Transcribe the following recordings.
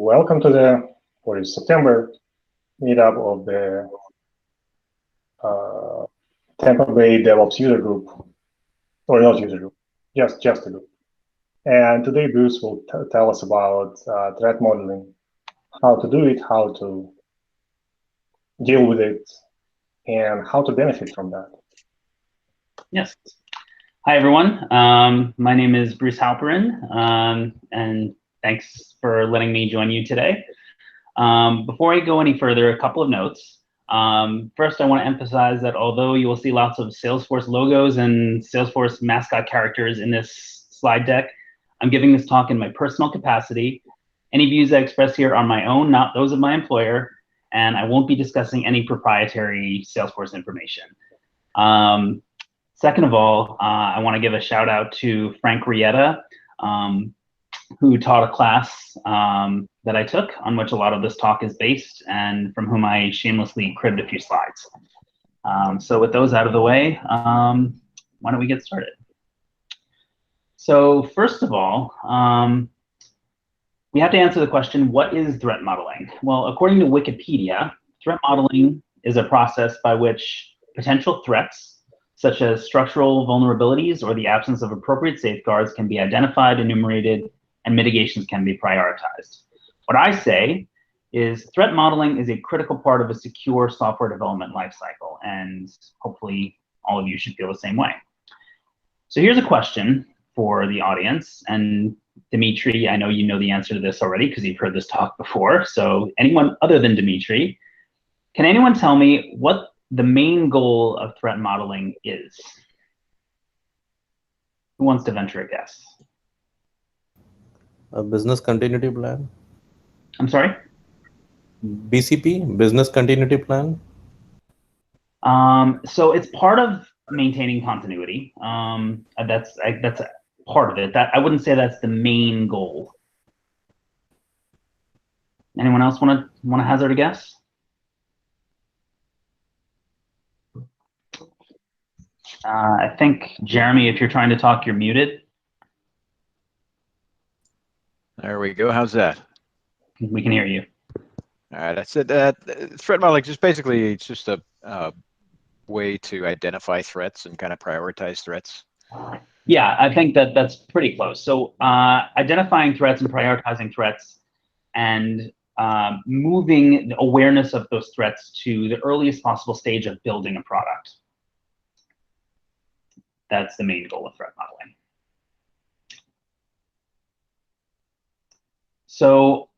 welcome to the September meetup of the Tampa Bay DevOps user group, or not user group, just a group. And today Bruce will tell us about threat modeling, how to do it, how to deal with it, and how to benefit from that. Yes. Hi, everyone. My name is Bruce Halperin, and thanks for letting me join you today. Before I go any further, a couple of notes. First, I want to emphasize that although you will see lots of Salesforce logos and Salesforce mascot characters in this slide deck, I'm giving this talk in my personal capacity. Any views I express here are my own, not those of my employer, and I won't be discussing any proprietary Salesforce information. Second of all, I want to give a shout out to Frank Rietta, who taught a class that I took on which a lot of this talk is based and from whom I shamelessly cribbed a few slides. So with those out of the way, why don't we get started? So first of all, we have to answer the question, what is threat modeling? Well, according to Wikipedia, threat modeling is a process by which potential threats, such as structural vulnerabilities or the absence of appropriate safeguards, can be identified, enumerated, and mitigations can be prioritized. What I say is threat modeling is a critical part of a secure software development lifecycle, and hopefully all of you should feel the same way. So here's a question for the audience, and Dimitri, I know you know the answer to this already because you've heard this talk before, so anyone other than Dimitri, can anyone tell me what the main goal of threat modeling is? Who wants to venture a guess? A business continuity plan. I'm sorry? BCP, business continuity plan. So it's part of maintaining continuity. That's part of it. I wouldn't say that's the main goal. Anyone else want to hazard a guess? I think, Jeremy, if you're trying to talk, you're muted. There we go. How's that? We can hear you. All right, that's it. Threat modeling just basically, it's just a way to identify threats and kind of prioritize threats. Yeah, I think that's pretty close. So identifying threats and prioritizing threats and moving the awareness of those threats to the earliest possible stage of building a product. That's the main goal of threat modeling. So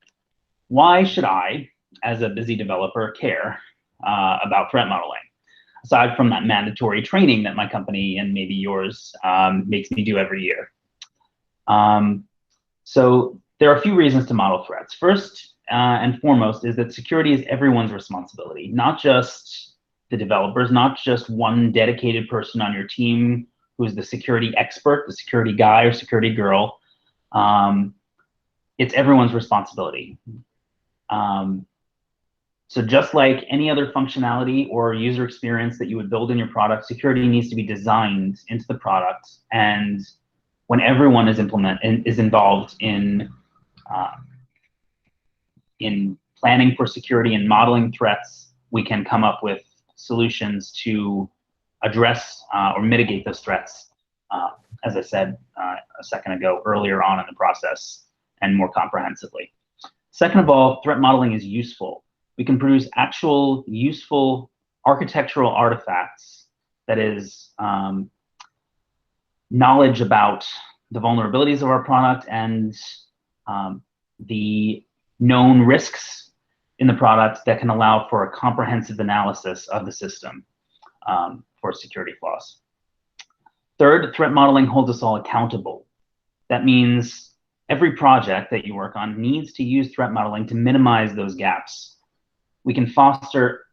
why should I, as a busy developer, care about threat modeling? Aside from that mandatory training that my company and maybe yours makes me do every year. So there are a few reasons to model threats. First and foremost is that security is everyone's responsibility, not just the developers, not just one dedicated person on your team who's the security expert, the security guy or security girl. It's everyone's responsibility. So just like any other functionality or user experience that you would build in your product, security needs to be designed into the product. And when everyone is involved in planning for security and modeling threats, we can come up with solutions to address or mitigate those threats, as I said a second ago, earlier on in the process and more comprehensively. Second of all, threat modeling is useful. We can produce actual useful architectural artifacts, that is knowledge about the vulnerabilities of our product and the known risks in the product that can allow for a comprehensive analysis of the system for security flaws. Third, threat modeling holds us all accountable. That means every project that you work on needs to use threat modeling to minimize those gaps. We can foster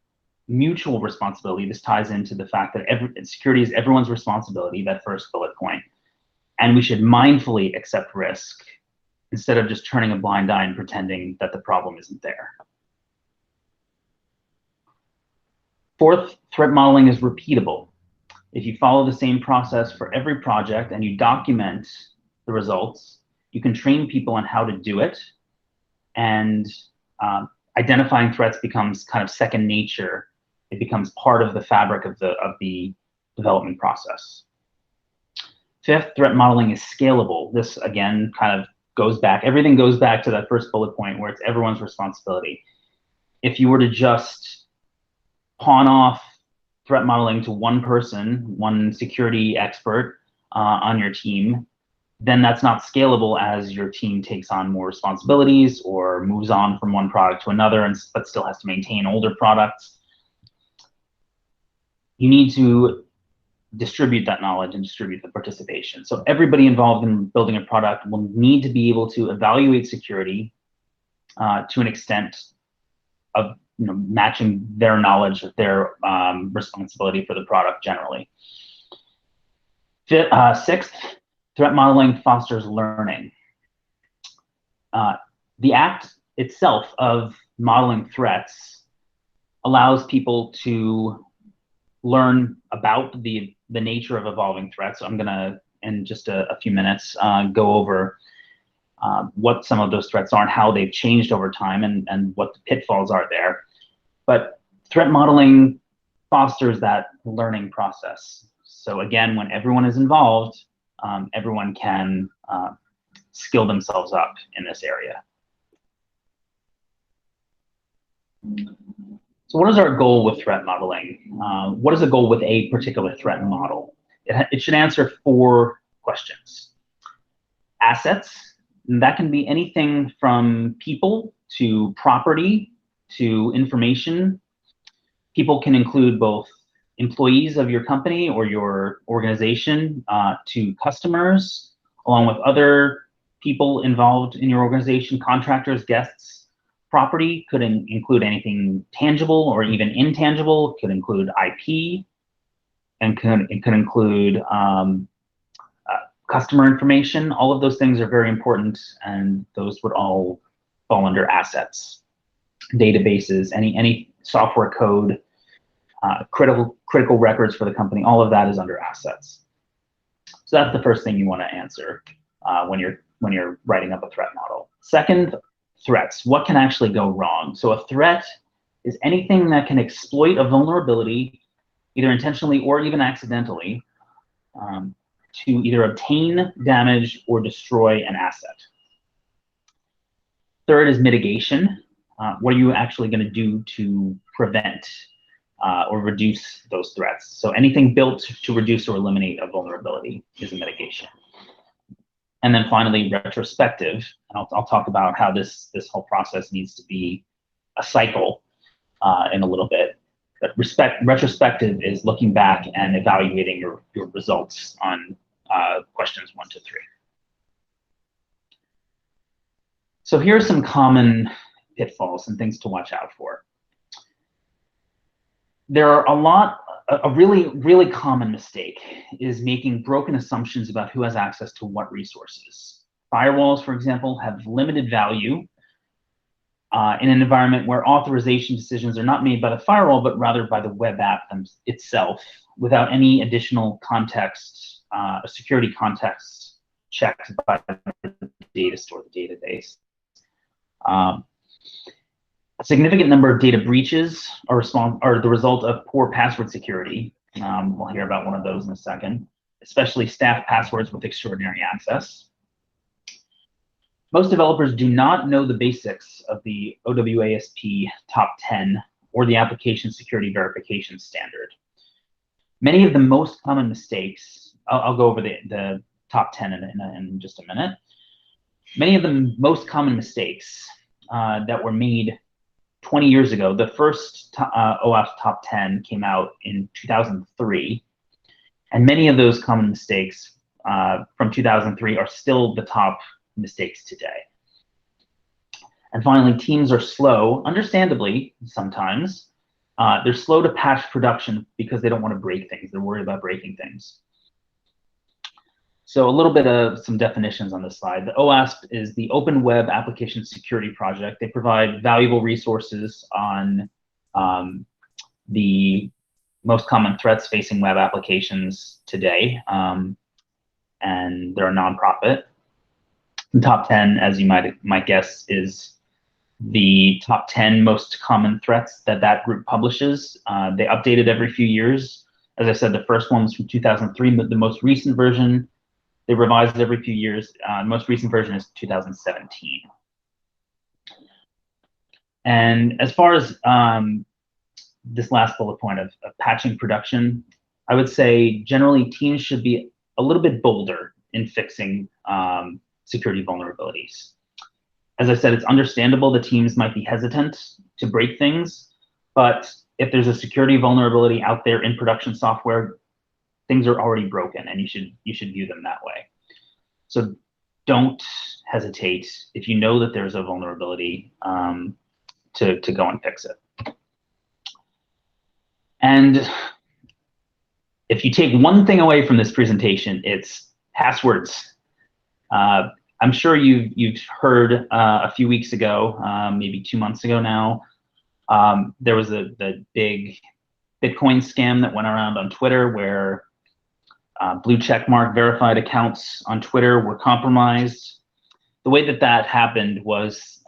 mutual responsibility. This ties into the fact that security is everyone's responsibility, that first bullet point. And we should mindfully accept risk instead of just turning a blind eye and pretending that the problem isn't there. Fourth, threat modeling is repeatable. If you follow the same process for every project and you document the results, you can train people on how to do it. and identifying threats becomes kind of second nature. It becomes part of the fabric of the development process. Fifth, threat modeling is scalable. This, again, kind of goes back, everything goes back to that first bullet point where it's everyone's responsibility. If you were to just pawn off threat modeling to one person, one security expert on your team, then that's not scalable as your team takes on more responsibilities or moves on from one product to another, but still has to maintain older products. You need to distribute that knowledge and distribute the participation. So everybody involved in building a product will need to be able to evaluate security to an extent of matching their knowledge with their responsibility for the product generally. Sixth, threat modeling fosters learning. The act itself of modeling threats allows people to learn about the nature of evolving threats. So I'm gonna, in just a few minutes, go over what some of those threats are and how they've changed over time and what the pitfalls are there. But threat modeling fosters that learning process. So again, when everyone is involved, everyone can skill themselves up in this area. So what is our goal with threat modeling? What is the goal with a particular threat model? It should answer 4 questions. Assets, that can be anything from people to property to information. People can include both employees of your company or your organization to customers, along with other people involved in your organization, contractors, guests. Property could include anything tangible or even intangible. It could include IP, and it could include customer information. All of those things are very important, and those would all fall under assets. Databases, any software code, critical records for the company, all of that is under assets. So that's the first thing you want to answer when you're writing up a threat model. Second, threats. What can actually go wrong? So a threat is anything that can exploit a vulnerability, either intentionally or even accidentally, to either obtain, damage, or destroy an asset. Third is mitigation. What are you actually going to do to prevent or reduce those threats? So anything built to reduce or eliminate a vulnerability is a mitigation. And then finally, retrospective. I'll talk about how this whole process needs to be a cycle in a little bit. But retrospective is looking back and evaluating your results on questions 1 to 3. So here are some common pitfalls and things to watch out for. There are a really common mistake is making broken assumptions about who has access to what resources. Firewalls, for example, have limited value in an environment where authorization decisions are not made by the firewall, but rather by the web app itself, without any additional context, security context checked by the data store, the database. A significant number of data breaches are the result of poor password security. We'll hear about one of those in a second, especially staff passwords with extraordinary access. Most developers do not know the basics of the OWASP top 10 or the application security verification standard. Many of the most common mistakes, I'll go over the top 10 in just a minute. Many of the most common mistakes that were made 20 years ago, the first OWASP top 10 came out in 2003, and many of those common mistakes from 2003 are still the top mistakes today. And finally, teams are slow, understandably sometimes. They're slow to patch production because they don't want to break things. They're worried about breaking things. So a little bit of some definitions on this slide. The OWASP is the Open Web Application Security Project. They provide valuable resources on the most common threats facing web applications today, and they're a nonprofit. The top 10, as you might guess, is the top 10 most common threats that that group publishes. They update it every few years. As I said, the first one was from 2003, but the most recent version, they revise it every few years. The most recent version is 2017. And as far as this last bullet point of patching production, I would say generally teams should be a little bit bolder in fixing security vulnerabilities. As I said, it's understandable the teams might be hesitant to break things, but if there's a security vulnerability out there in production software, things are already broken, and you should view them that way. So don't hesitate if you know that there's a vulnerability to go and fix it. And if you take one thing away from this presentation, it's passwords. I'm sure you've heard a few weeks ago, maybe 2 months ago now, there was the big Bitcoin scam that went around on Twitter where blue checkmark verified accounts on Twitter were compromised. The way that that happened was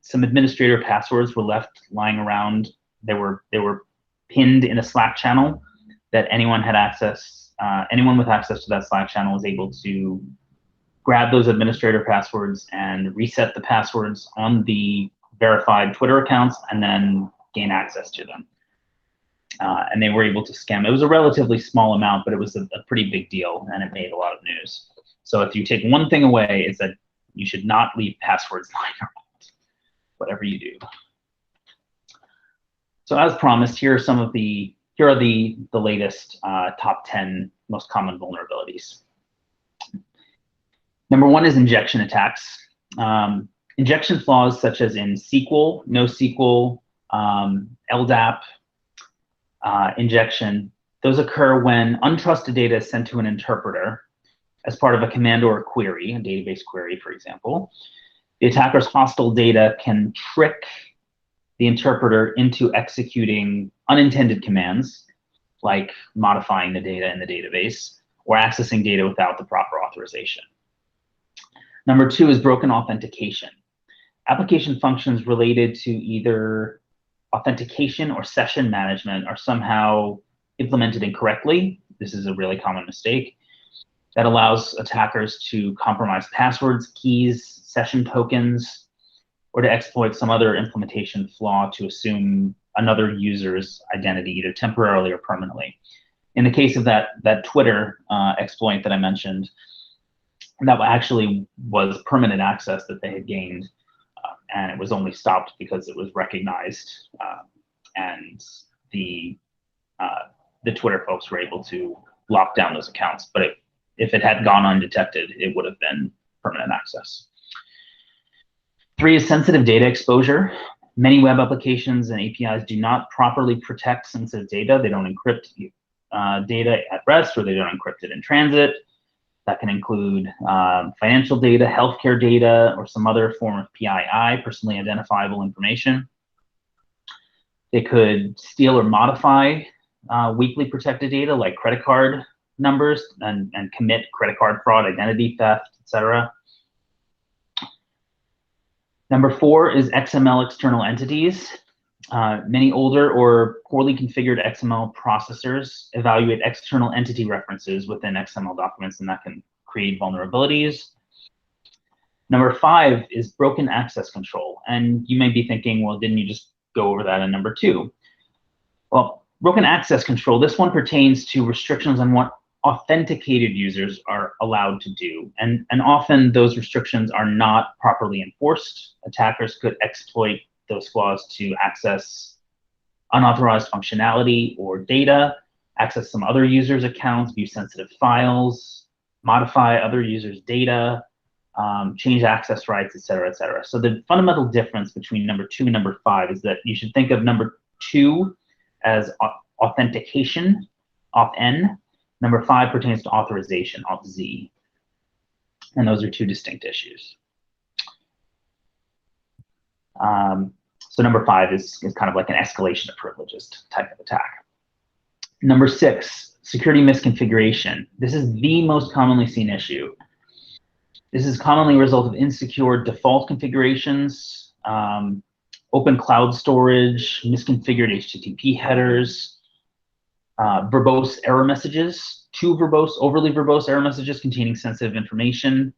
some administrator passwords were left lying around. They were pinned in a Slack channel that anyone had access. Anyone with access to that Slack channel was able to grab those administrator passwords and reset the passwords on the verified Twitter accounts and then gain access to them. And they were able to scam. It was a relatively small amount, but it was a pretty big deal, and it made a lot of news. So if you take one thing away, it's that you should not leave passwords lying around, whatever you do. So as promised, here are the latest top 10 most common vulnerabilities. Number one is injection attacks. Injection flaws such as in SQL, NoSQL, LDAP, injection, those occur when untrusted data is sent to an interpreter as part of a command or a query, a database query, for example. The attacker's hostile data can trick the interpreter into executing unintended commands, like modifying the data in the database or accessing data without the proper authorization. Number two is broken authentication. Application functions related to either authentication or session management are somehow implemented incorrectly. This is a really common mistake that allows attackers to compromise passwords, keys, session tokens, or to exploit some other implementation flaw to assume another user's identity, either temporarily or permanently. In the case of that Twitter exploit that I mentioned, that actually was permanent access that they had gained, and it was only stopped because it was recognized, and the Twitter folks were able to lock down those accounts. But if it had gone undetected, it would have been permanent access. Three is sensitive data exposure. Many web applications and APIs do not properly protect sensitive data. They don't encrypt data at rest, or they don't encrypt it in transit. That can include financial data, healthcare data, or some other form of PII, personally identifiable information. They could steal or modify weakly protected data like credit card numbers and commit credit card fraud, identity theft, etc. Number four is XML external entities. Many older or poorly configured XML processors evaluate external entity references within XML documents, and that can create vulnerabilities. Number five is broken access control. And you may be thinking, well, didn't you just go over that in number two? Well, broken access control, this one pertains to restrictions on what authenticated users are allowed to do. And often those restrictions are not properly enforced. Attackers could exploit those flaws to access unauthorized functionality or data, access some other users' accounts, view sensitive files, modify other users' data, change access rights, et cetera, et cetera. So the fundamental difference between number two and number five is that you should think of number two as authentication, auth-n. Number five pertains to authorization, auth-z. And those are two distinct issues. So number five is kind of like an escalation of privileges type of attack. Number six, security misconfiguration. This is the most commonly seen issue. This is commonly a result of insecure default configurations, open cloud storage, misconfigured HTTP headers, verbose error messages, overly verbose error messages containing sensitive information.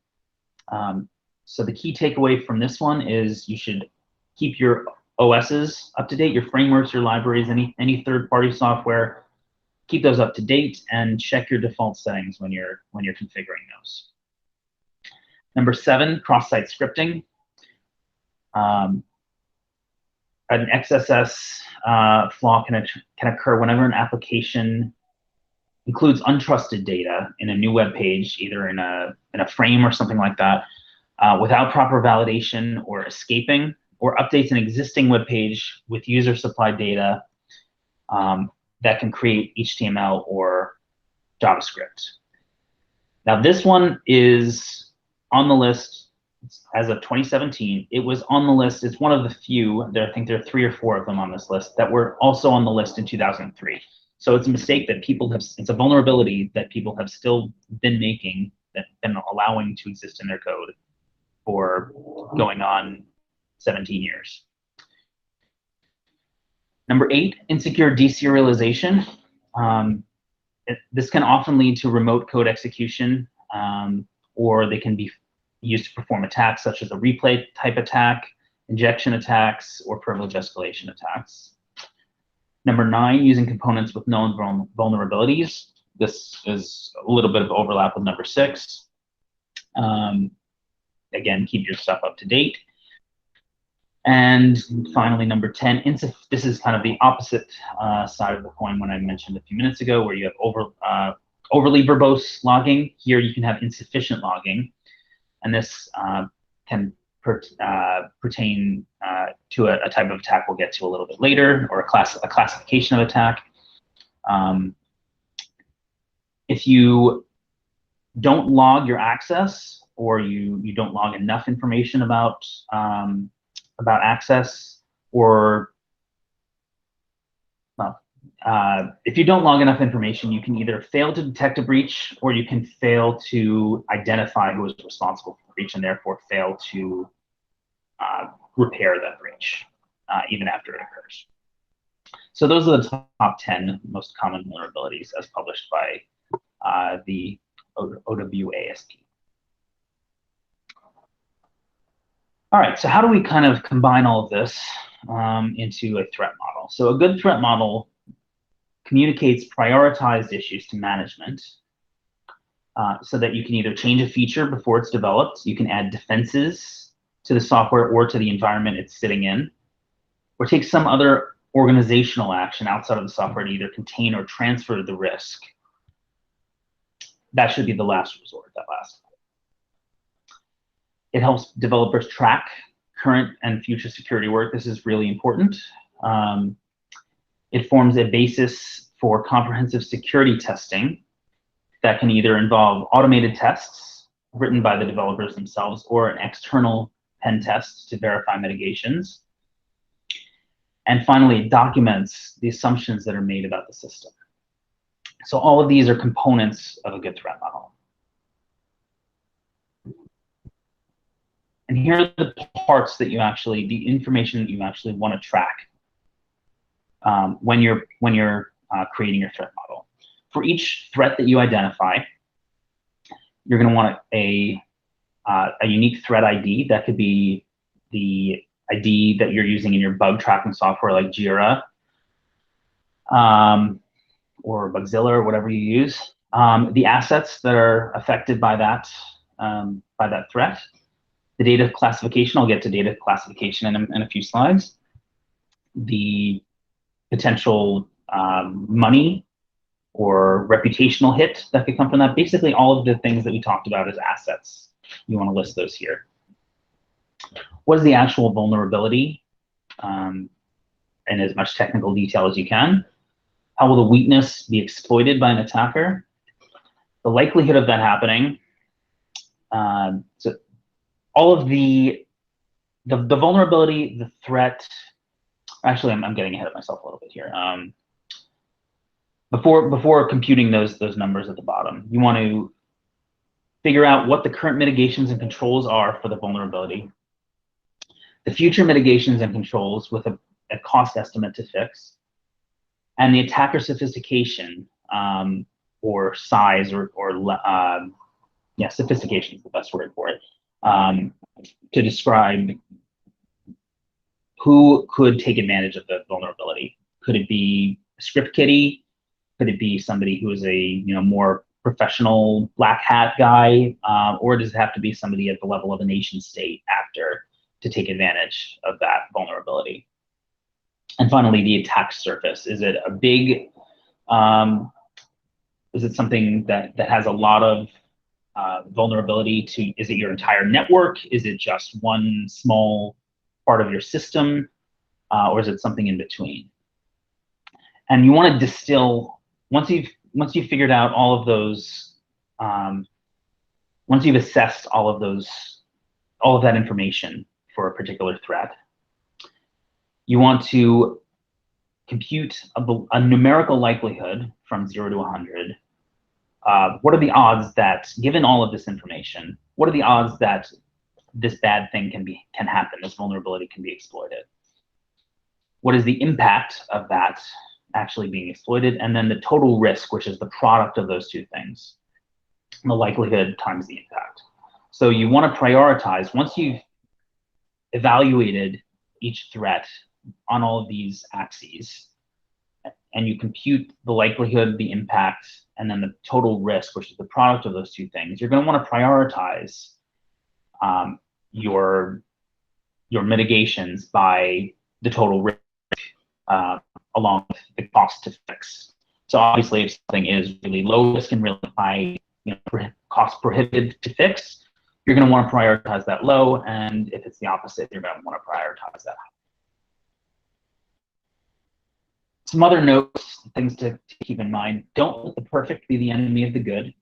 So the key takeaway from this one is you should keep your OSs up to date, your frameworks, your libraries, any third-party software, keep those up to date, and check your default settings when you're configuring those. Number 7, cross-site scripting. An XSS flaw can occur whenever an application includes untrusted data in a new web page, either in a frame or something like that, without proper validation or escaping, or updates an existing web page with user-supplied data that can create HTML or JavaScript. Now, this one is on the list as of 2017. It was on the list. It's one of the few. I think there are 3 or 4 of them on this list that were also on the list in 2003. So it's a mistake that people have. It's a vulnerability that people have still been making, that been allowing to exist in their code for going on 17 years. Number 8, insecure deserialization. This can often lead to remote code execution, or they can be used to perform attacks such as a replay type attack, injection attacks, or privilege escalation attacks. Number 9, using components with known vulnerabilities. This is a little bit of overlap with number 6. Again, keep your stuff up to date. And finally, number 10, this is kind of the opposite side of the coin when I mentioned a few minutes ago, where you have overly verbose logging. Here you can have insufficient logging, and this can pertain to a type of attack we'll get to a little bit later, or a classification of attack. If you don't log your access, or you don't log enough information about access, or if you don't log enough information, you can either fail to detect a breach, or you can fail to identify who is responsible for the breach, and therefore fail to repair that breach even after it occurs. So those are the top 10 most common vulnerabilities as published by the OWASP. All right, so how do we kind of combine all of this into a threat model? So a good threat model communicates prioritized issues to management so that you can either change a feature before it's developed, you can add defenses to the software or to the environment it's sitting in, or take some other organizational action outside of the software to either contain or transfer the risk. That should be the last resort, that last. It helps developers track current and future security work. This is really important. It forms a basis for comprehensive security testing that can either involve automated tests written by the developers themselves, or an external pen test to verify mitigations. And finally, it documents the assumptions that are made about the system. So all of these are components of a good threat model. And here are the parts that you actually, the information that you actually want to track when you're creating your threat model. For each threat that you identify, you're going to want a unique threat ID. That could be the ID that you're using in your bug tracking software like Jira or Bugzilla or whatever you use. The assets that are affected by that threat. The data classification, I'll get to data classification in a few slides. The potential money or reputational hit that could come from that. Basically, all of the things that we talked about as assets. You want to list those here. What is the actual vulnerability? In as much technical detail as you can. How will the weakness be exploited by an attacker? The likelihood of that happening. So all of the vulnerability, the threat. Actually, I'm getting ahead of myself a little bit here. Before computing those numbers at the bottom, you want to figure out what the current mitigations and controls are for the vulnerability. the future mitigations and controls with a cost estimate to fix, and the attacker sophistication or size yeah, sophistication is the best word for it, to describe who could take advantage of the vulnerability. Could it be a script kiddie? Could it be somebody who is a more professional black hat guy, or does it have to be somebody at the level of a nation state actor to take advantage of that vulnerability? And finally, the attack surface. Is it a big, is it something that has a lot of vulnerability to, is it your entire network? Is it just one small part of your system? Or is it something in between? And you want to distill, once you've figured out all of those, once you've assessed all of that information for a particular threat, you want to compute a numerical likelihood from 0 to 100. What are the odds that, given all of this information, what are the odds that this bad thing can happen, this vulnerability can be exploited? What is the impact of that actually being exploited? And then the total risk, which is the product of those two things, the likelihood times the impact. So you want to prioritize, once you've evaluated each threat on all of these axes, and you compute the likelihood, the impact, and then the total risk, which is the product of those two things, you're going to want to prioritize your mitigations by the total risk along with the cost to fix. So obviously, if something is really low risk and really high, cost prohibitive to fix, you're going to want to prioritize that low, and if it's the opposite, you're going to want to prioritize that high. Some other notes, things to keep in mind: don't let the perfect be the enemy of the good.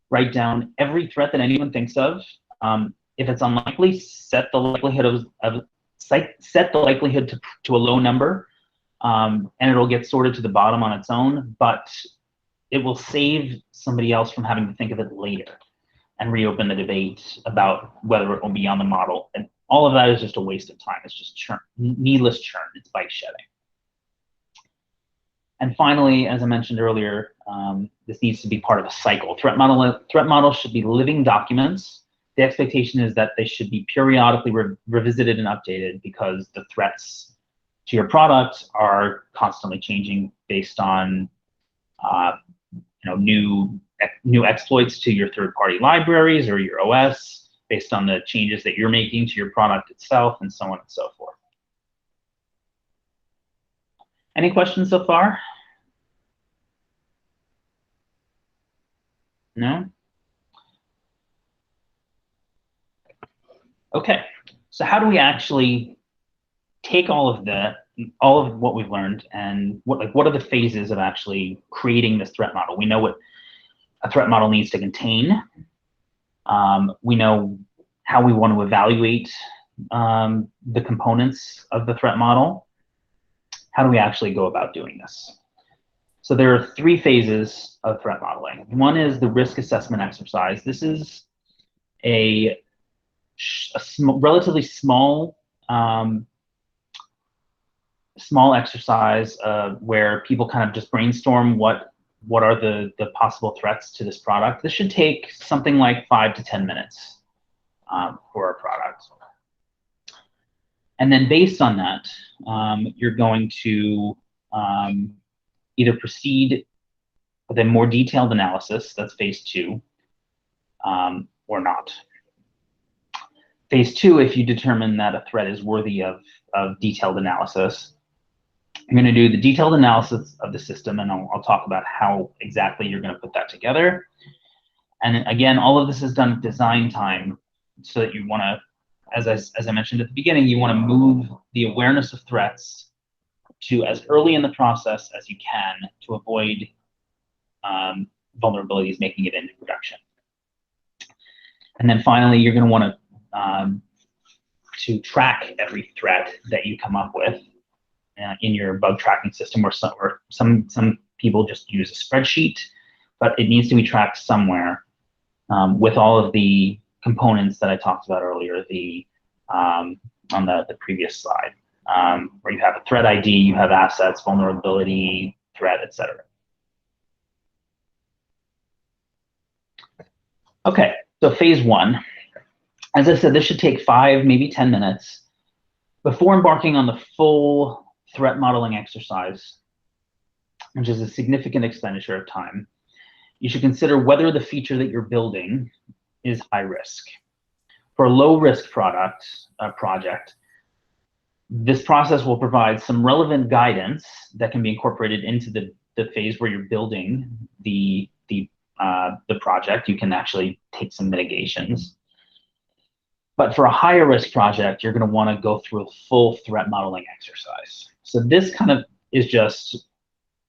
Write down every threat that anyone thinks of. If it's unlikely, set the likelihood to a low number, and it'll get sorted to the bottom on its own, but it will save somebody else from having to think of it later and reopen the debate about whether it will be on the model. And all of that is just a waste of time. It's just churn, needless churn. It's bike shedding. And finally, as I mentioned earlier, this needs to be part of a cycle. Threat models should be living documents. The expectation is that they should be periodically revisited and updated, because the threats to your product are constantly changing based on new exploits to your third-party libraries or your OS, based on the changes that you're making to your product itself, and so on and so forth. Any questions so far? No? Okay, so how do we actually take all of what we've learned, and what are the phases of actually creating this threat model? We know what a threat model needs to contain. We know how we want to evaluate the components of the threat model. How do we actually go about doing this? So there are 3 phases of threat modeling. One is the risk assessment exercise. This is a relatively small exercise where people kind of just brainstorm what are the possible threats to this product. This should take something like 5 to 10 minutes for a product. And then based on that, you're going to either proceed with a more detailed analysis, that's phase 2, or not. Phase 2, if you determine that a threat is worthy of detailed analysis, you're going to do the detailed analysis of the system, and I'll talk about how exactly you're going to put that together. And again, all of this is done at design time, so that you want to, as I mentioned at the beginning, you want to move the awareness of threats to as early in the process as you can to avoid vulnerabilities making it into production. And then finally, you're going to want to track every threat that you come up with in your bug tracking system, or some people just use a spreadsheet, but it needs to be tracked somewhere with all of the components that I talked about earlier, the on the previous slide, where you have a threat ID, you have assets, vulnerability, threat, etc. Okay, so phase one. As I said, this should take 5, maybe 10 minutes. Before embarking on the full threat modeling exercise, which is a significant expenditure of time, you should consider whether the feature that you're building is high risk. For a low risk project, this process will provide some relevant guidance that can be incorporated into the phase where you're building the project. You can actually take some mitigations. But for a higher risk project, you're going to want to go through a full threat modeling exercise. So this kind of is just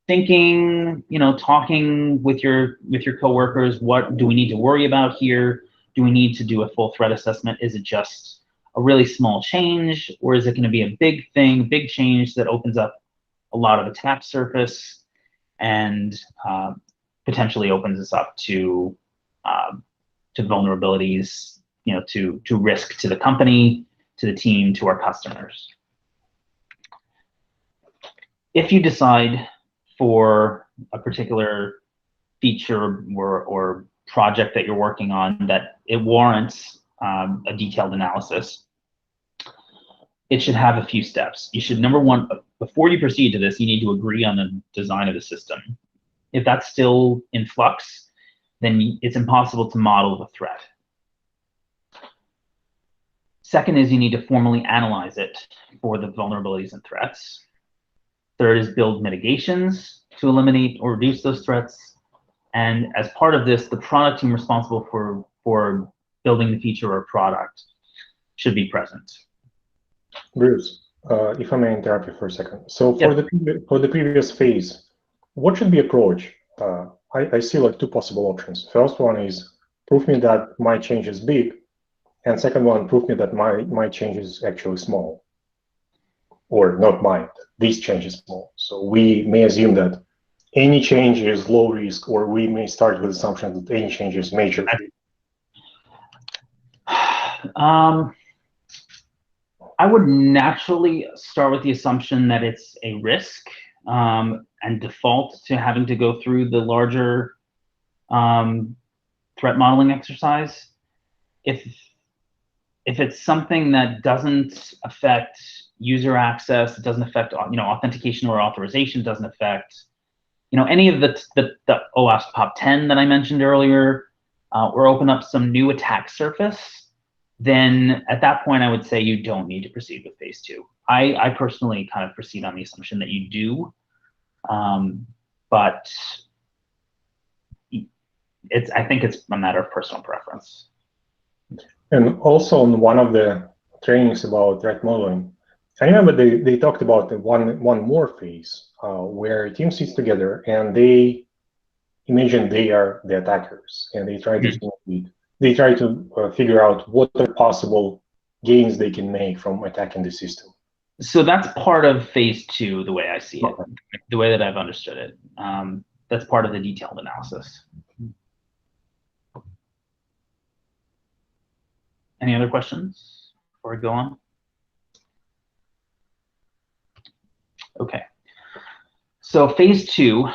thinking, talking with your coworkers. What do we need to worry about here? Do we need to do a full threat assessment? Is it just a really small change, or is it going to be a big thing, big change that opens up a lot of attack surface and potentially opens us up to vulnerabilities, to risk to the company, to the team, to our customers. If you decide for a particular feature or project that you're working on that it warrants a detailed analysis, it should have a few steps. You should, number one, before you proceed to this, you need to agree on the design of the system. If that's still in flux, then it's impossible to model the threat. Second is you need to formally analyze it for the vulnerabilities and threats. Third is build mitigations to eliminate or reduce those threats. And as part of this, the product team responsible for building the feature or product should be present. Bruce, if I may interrupt you for a second. So for the previous phase, what should be approach? I see like two possible options. First one is prove me that my change is big, and second one, prove me that my change is actually small, or not mine. This change is small. So we may assume that any change is low risk, or we may start with the assumption that any change is major. I would naturally start with the assumption that it's a risk and default to having to go through the larger threat modeling exercise. If it's something that doesn't affect user access, it doesn't affect authentication or authorization, doesn't affect any of the OWASP top 10 that I mentioned earlier, or open up some new attack surface, then at that point I would say you don't need to proceed with phase two. I personally kind of proceed on the assumption that you do, but I think it's a matter of personal preference. And also on one of the trainings about threat modeling, I remember they talked about the one more phase where a team sits together and they imagine they are the attackers, and they try to figure out what are possible gains they can make from attacking the system. So that's part of phase two, the way I see it, the way that I've understood it. That's part of the detailed analysis. Any other questions before I go on? Okay. So phase two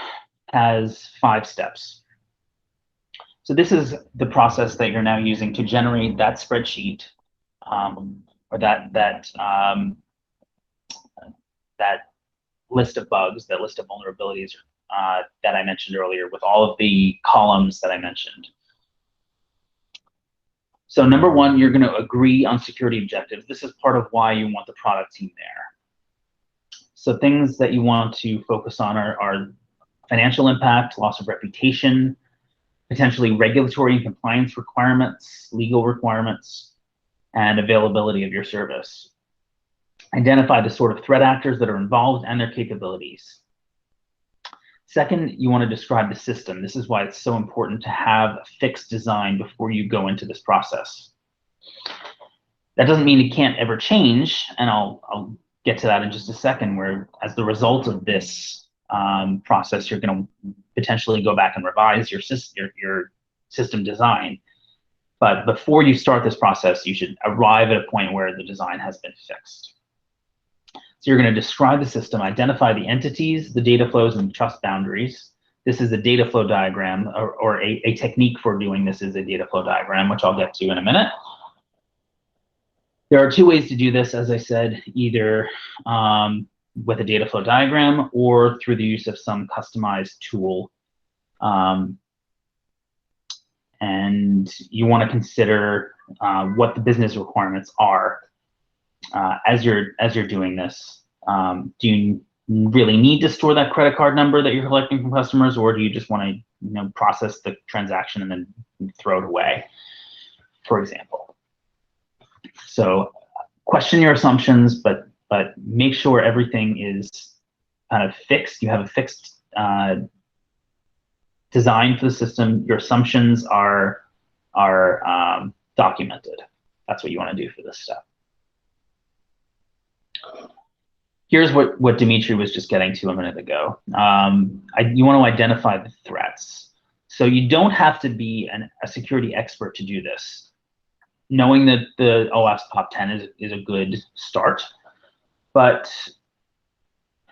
has 5 steps. So this is the process that you're now using to generate that spreadsheet, or that list of bugs, that list of vulnerabilities that I mentioned earlier, with all of the columns that I mentioned. So number one, you're going to agree on security objectives. This is part of why you want the product team there. So things that you want to focus on are financial impact, loss of reputation, potentially regulatory and compliance requirements, legal requirements, and availability of your service. Identify the sort of threat actors that are involved and their capabilities. Second, you want to describe the system. This is why it's so important to have a fixed design before you go into this process. That doesn't mean it can't ever change, and I'll get to that in just a second, where as the result of this process, you're going to potentially go back and revise your system design. But before you start this process, you should arrive at a point where the design has been fixed. So you're going to describe the system, identify the entities, the data flows, and trust boundaries. This is a data flow diagram, or a technique for doing this is a data flow diagram, which I'll get to in a minute. There are two ways to do this, as I said, either with a data flow diagram or through the use of some customized tool. And you want to consider what the business requirements are as you're doing this. Do you really need to store that credit card number that you're collecting from customers, or do you just want to process the transaction and then throw it away, for example? So question your assumptions, but make sure everything is kind of fixed. You have a fixed design for the system. Your assumptions are documented. That's what you want to do for this step. Here's what Dimitri was just getting to a minute ago. You want to identify the threats. So you don't have to be a security expert to do this. Knowing that the OWASP top 10 is a good start, but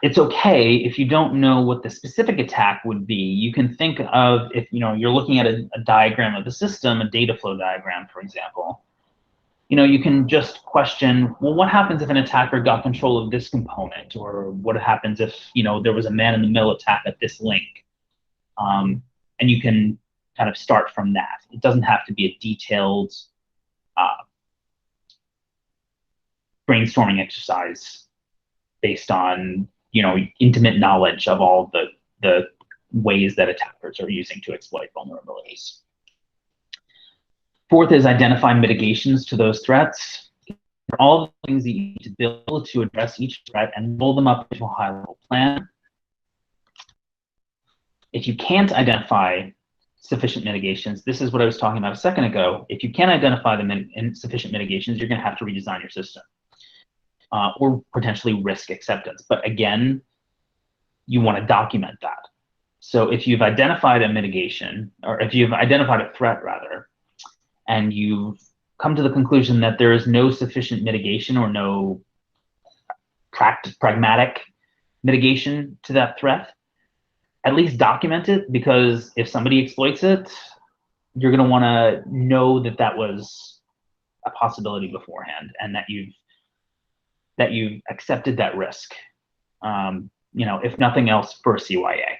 it's okay if you don't know what the specific attack would be. You can think of, if you're looking at a diagram of the system, a data flow diagram, for example. You can just question, well, what happens if an attacker got control of this component, or what happens if there was a man-in-the-middle attack at this link, and you can kind of start from that. It doesn't have to be a detailed brainstorming exercise based on intimate knowledge of all the ways that attackers are using to exploit vulnerabilities. Fourth is identify mitigations to those threats. For all the things that you need to build to address each threat and roll them up into a high-level plan. If you can't identify sufficient mitigations, this is what I was talking about a second ago. If you can't identify the sufficient mitigations, you're going to have to redesign your system or potentially risk acceptance. But again, you want to document that. So if you've identified a mitigation, or if you've identified a threat rather, and you've come to the conclusion that there is no sufficient mitigation or no pragmatic mitigation to that threat, at least document it, because if somebody exploits it, you're going to want to know that that was a possibility beforehand, and that you've accepted that risk. If nothing else, for a CYA.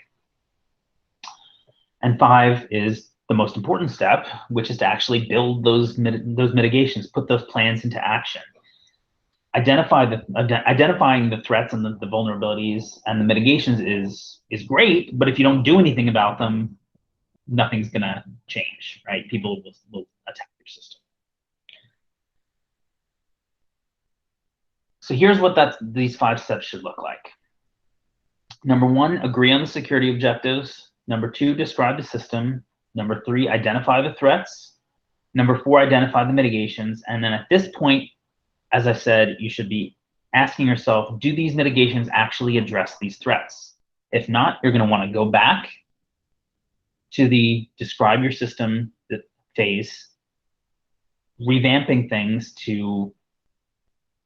And 5 is the most important step, which is to actually build those mitigations, put those plans into action. Identifying the threats and the vulnerabilities and the mitigations is great, but if you don't do anything about them, nothing's gonna change, right? People will attack your system. So here's what these 5 steps should look like. Number 1, agree on the security objectives. Number 2, describe the system. Number 3, identify the threats. Number 4, identify the mitigations. And then at this point, as I said, you should be asking yourself, do these mitigations actually address these threats? If not, you're going to want to go back to the describe your system phase, revamping things to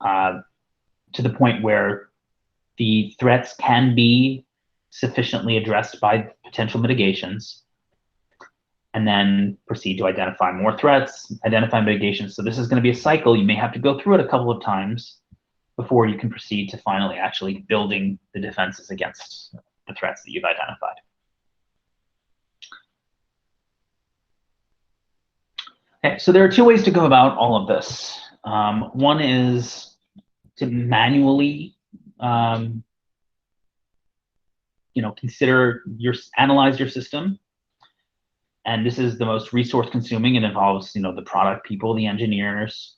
the point where the threats can be sufficiently addressed by potential mitigations, and then proceed to identify more threats, identify mitigations. So this is going to be a cycle. You may have to go through it a couple of times before you can proceed to finally actually building the defenses against the threats that you've identified. Okay, so there are 2 ways to go about all of this. One is to manually analyze your system. And this is the most resource consuming. It involves, the product people, the engineers,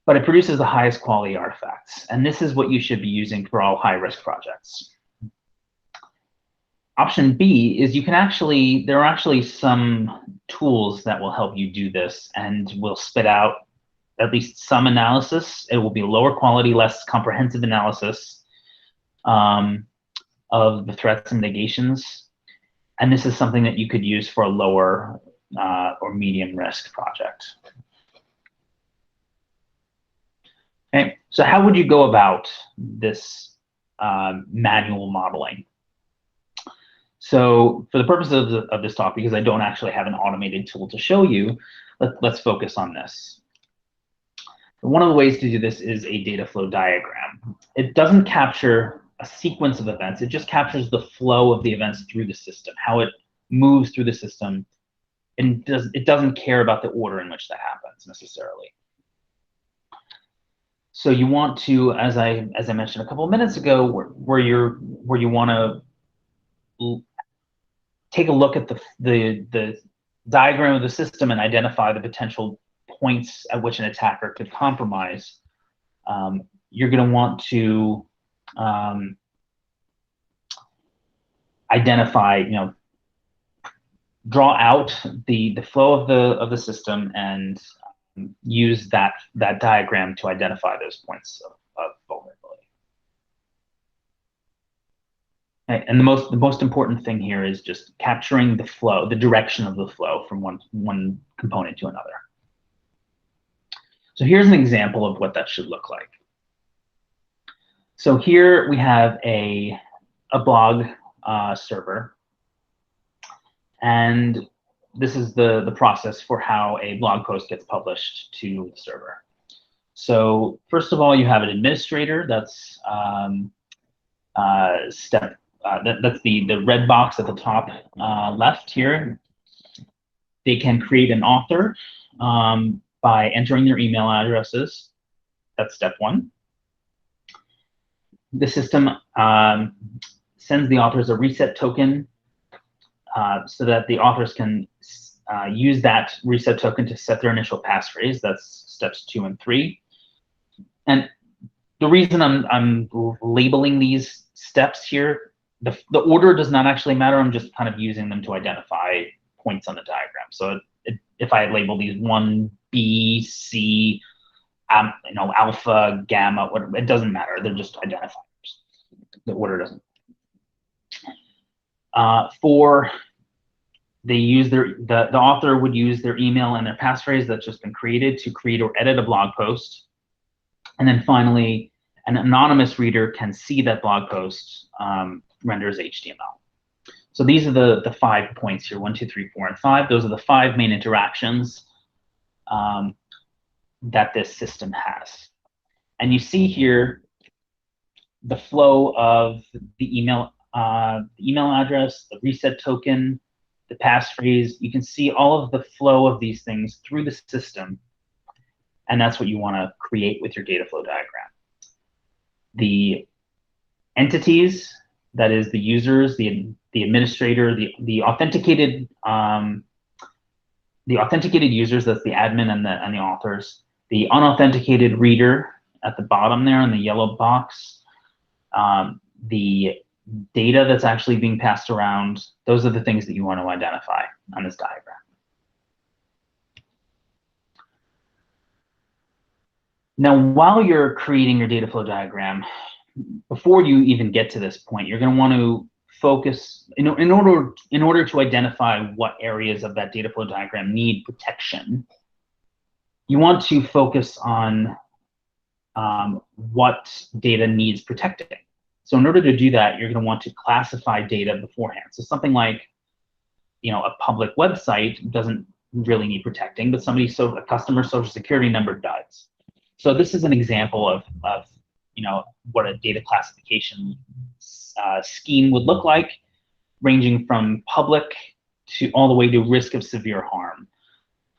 but it produces the highest quality artifacts. And this is what you should be using for all high-risk projects. Option B is there are actually some tools that will help you do this and will spit out at least some analysis. It will be lower quality, less comprehensive analysis of the threats and mitigations. And this is something that you could use for a lower or medium risk project. Okay, so how would you go about this manual modeling? So for the purpose of this talk, because I don't actually have an automated tool to show you, let's focus on this. One of the ways to do this is a data flow diagram. It doesn't capture a sequence of events. It just captures the flow of the events through the system, how it moves through the system, and it doesn't care about the order in which that happens necessarily. So you want to, as I mentioned a couple of minutes ago, where you want to take a look at the diagram of the system and identify the potential points at which an attacker could compromise. You're going to want to identify, draw out the flow of the system and use that diagram to identify those points of vulnerability. Okay, and the most important thing here is just capturing the flow, the direction of the flow from one component to another. So here's an example of what that should look like. So here we have a blog server, and this is the process for how a blog post gets published to the server. So first of all, you have an administrator. That's that's the red box at the top left here. They can create an author by entering their email addresses. That's step one. The system sends the authors a reset token so that the authors can use that reset token to set their initial passphrase. That's steps 2 and 3. And the reason I'm labeling these steps here, the order does not actually matter. I'm just kind of using them to identify points on the diagram. So if I label these 1, B, C, alpha, gamma, whatever, it doesn't matter. They're just identifiers. The order doesn't. The author would use their email and their passphrase that's just been created to create or edit a blog post. And then finally, an anonymous reader can see that blog post renders HTML. So these are the 5 points here, 1, 2, 3, 4, and 5. Those are the 5 main interactions that this system has. And you see here the flow of the email address, the reset token, the passphrase. You can see all of the flow of these things through the system, and that's what you want to create with your data flow diagram. The entities, that is the users, the administrator, the authenticated users, that's the admin and the authors. The unauthenticated reader at the bottom there in the yellow box. The data that's actually being passed around, those are the things that you want to identify on this diagram. Now, while you're creating your data flow diagram, before you even get to this point, you're going to want to focus, in order to identify what areas of that data flow diagram need protection, you want to focus on what data needs protecting. So in order to do that, you're going to want to classify data beforehand. So something like, a public website doesn't really need protecting, but a customer's social security number does. So this is an example of what a data classification scheme would look like, ranging from public to all the way to risk of severe harm.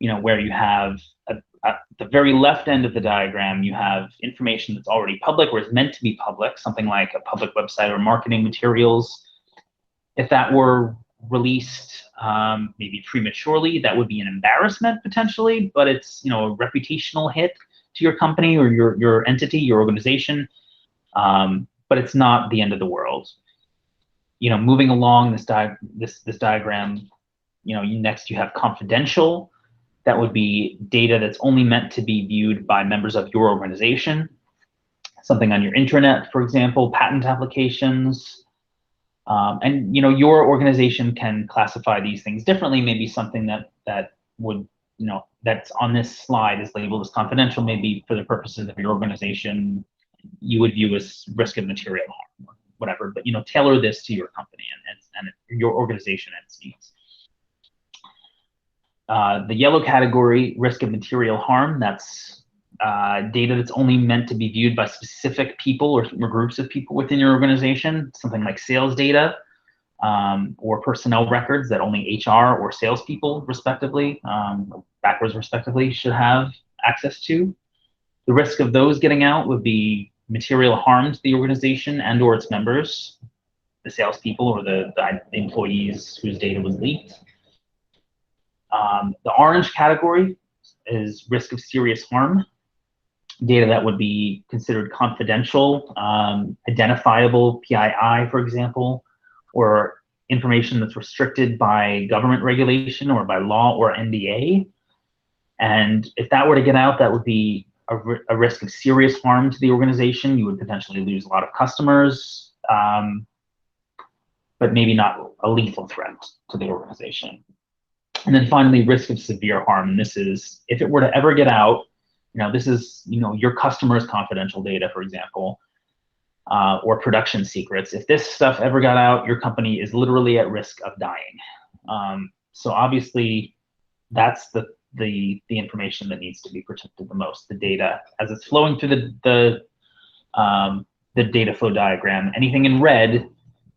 Where you have at the very left end of the diagram, you have information that's already public or is meant to be public, something like a public website or marketing materials. If that were released maybe prematurely, that would be an embarrassment potentially, but it's a reputational hit to your company or your entity, your organization, but it's not the end of the world. Moving along this diagram, next you have confidential. That would be data that's only meant to be viewed by members of your organization. Something on your intranet, for example, patent applications, And your organization can classify these things differently. Maybe something that would, that's on this slide is labeled as confidential. Maybe for the purposes of your organization, you would view as risk of material harm or whatever. But tailor this to your company and your organization and its needs. The yellow category, risk of material harm, that's data that's only meant to be viewed by specific people or groups of people within your organization, something like sales data or personnel records that only HR or salespeople, respectively, backwards respectively, should have access to. The risk of those getting out would be material harm to the organization and or its members, the salespeople or the employees whose data was leaked. The orange category is risk of serious harm, data that would be considered confidential, identifiable PII, for example, or information that's restricted by government regulation or by law or NDA. And if that were to get out, that would be a risk of serious harm to the organization. You would potentially lose a lot of customers, but maybe not a lethal threat to the organization. And then finally, risk of severe harm. And this is, if it were to ever get out, this is, your customer's confidential data, for example, or production secrets. If this stuff ever got out, your company is literally at risk of dying. So obviously, that's the information that needs to be protected the most. The data as it's flowing through the data flow diagram. Anything in red,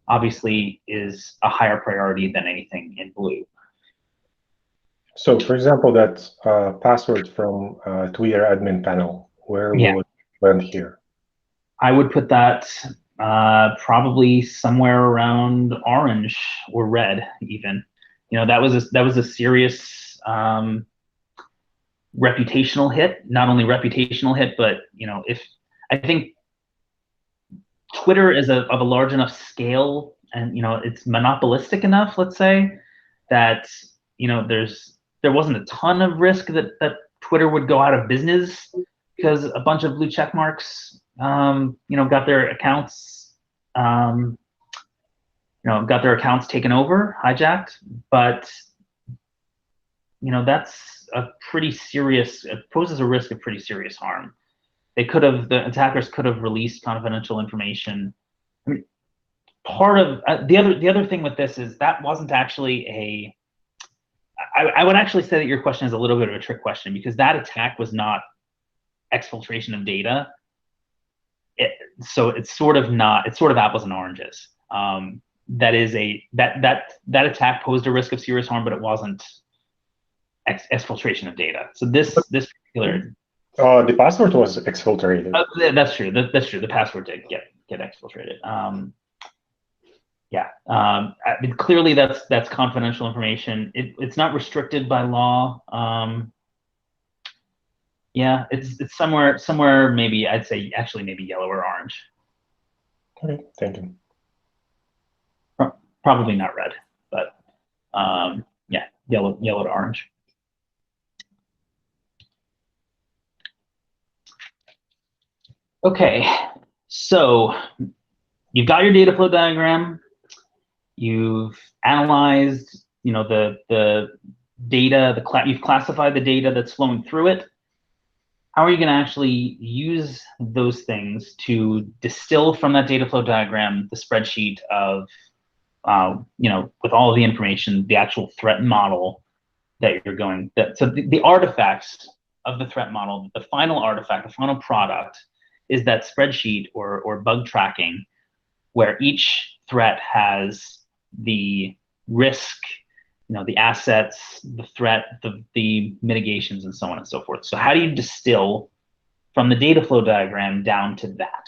obviously, is a higher priority than anything in blue. So, for example, that password from Twitter admin panel, where will it land here? I would put that probably somewhere around orange or red, even. That was a serious reputational hit. Not only reputational hit, but if I think Twitter is of a large enough scale, and it's monopolistic enough, let's say, that there wasn't a ton of risk that Twitter would go out of business because a bunch of blue check marks, got their accounts, taken over, hijacked. But that's a pretty serious. It poses a risk of pretty serious harm. The attackers could have released confidential information. I mean, part of the other thing with this is that wasn't actually I would actually say that your question is a little bit of a trick question, because that attack was not exfiltration of data. So it's sort of apples and oranges. That attack posed a risk of serious harm, but it wasn't exfiltration of data. So this particular. The password was exfiltrated. That's true. That's true. The password did get exfiltrated. I mean, clearly that's confidential information. It's not restricted by law. It's somewhere maybe, I'd say actually maybe yellow or orange. Okay, thank you. Probably not red, but yellow to orange. Okay, so you've got your data flow diagram. You've analyzed, the data. You've classified the data that's flowing through it. How are you going to actually use those things to distill from that data flow diagram the spreadsheet of, with all of the information, the actual threat model that you're going? So the artifacts of the threat model, the final artifact, the final product, is that spreadsheet or bug tracking, where each threat has the risk, the assets, the threat, the mitigations, and so on and so forth. So how do you distill from the data flow diagram down to that?